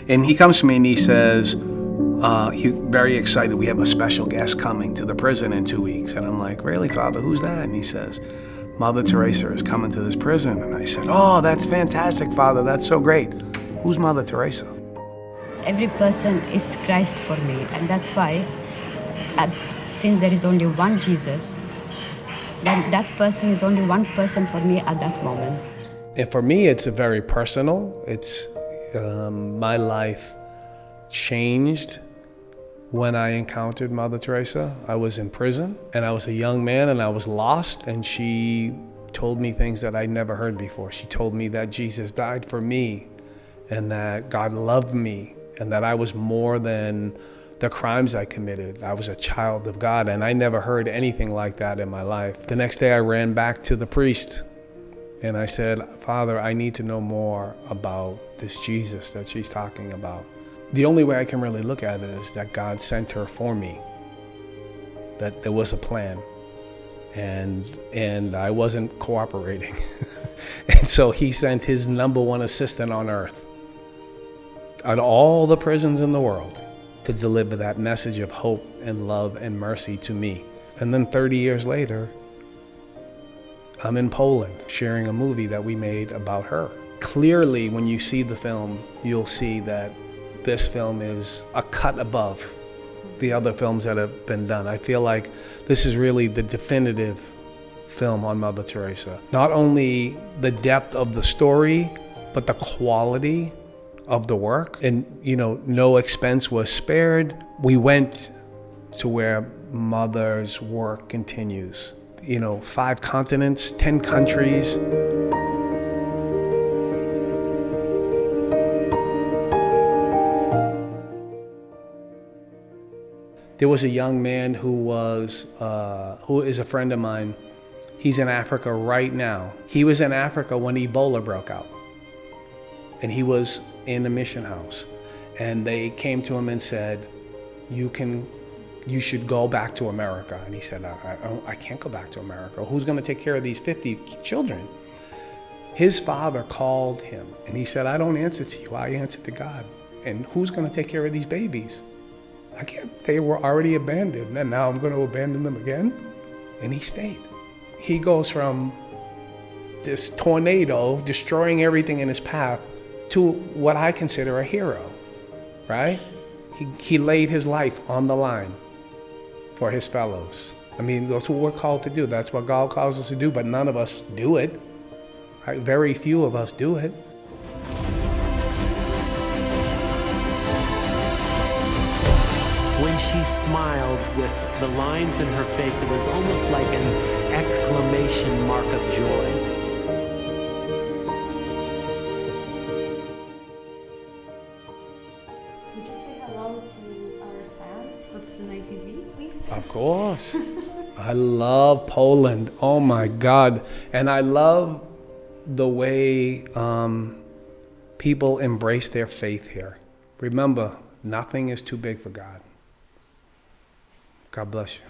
And he comes to me and he says, he's very excited. We have a special guest coming to the prison in 2 weeks. And I'm like, really, Father, who's that? And he says, Mother Teresa is coming to this prison. And I said, oh, that's fantastic, Father. That's so great. Who's Mother Teresa? Every person is Christ for me. And that's why, since there is only one Jesus, then that person is only one person for me at that moment. And for me, it's very personal. It's my life changed when I encountered Mother Teresa. I was in prison and I was a young man and I was lost, and she told me things that I'd never heard before. She told me that Jesus died for me and that God loved me and that I was more than the crimes I committed. I was a child of God, and I never heard anything like that in my life. The next day I ran back to the priest and I said, Father, I need to know more about this Jesus that she's talking about. The only way I can really look at it is that God sent her for me, that there was a plan, and I wasn't cooperating. And so he sent his #1 assistant on earth, at all the prisons in the world, to deliver that message of hope and love and mercy to me. And then 30 years later, I'm in Poland sharing a movie that we made about her. Clearly, when you see the film, you'll see that this film is a cut above the other films that have been done. I feel like this is really the definitive film on Mother Teresa. Not only the depth of the story, but the quality of the work. And, you know, no expense was spared. We went to where Mother's work continues. You know, 5 continents, 10 countries. There was a young man who is a friend of mine. He's in Africa right now. He was in Africa when Ebola broke out. And he was in a mission house. And they came to him and said, you should go back to America. And he said, I can't go back to America. Who's gonna take care of these 50 children? His father called him and he said, I don't answer to you, I answer to God. And who's gonna take care of these babies? I can't, they were already abandoned and now I'm gonna abandon them again? And he stayed. He goes from this tornado destroying everything in his path to what I consider a hero, right? He laid his life on the line for his fellows. I mean, that's what we're called to do. That's what God calls us to do, but none of us do it. Right? Very few of us do it. When she smiled with the lines in her face, it was almost like an exclamation mark of joy. Would you say hello to our fans of Tonight TV, please? Of course. I love Poland. Oh my God. And I love the way people embrace their faith here. Remember, nothing is too big for God. God bless you.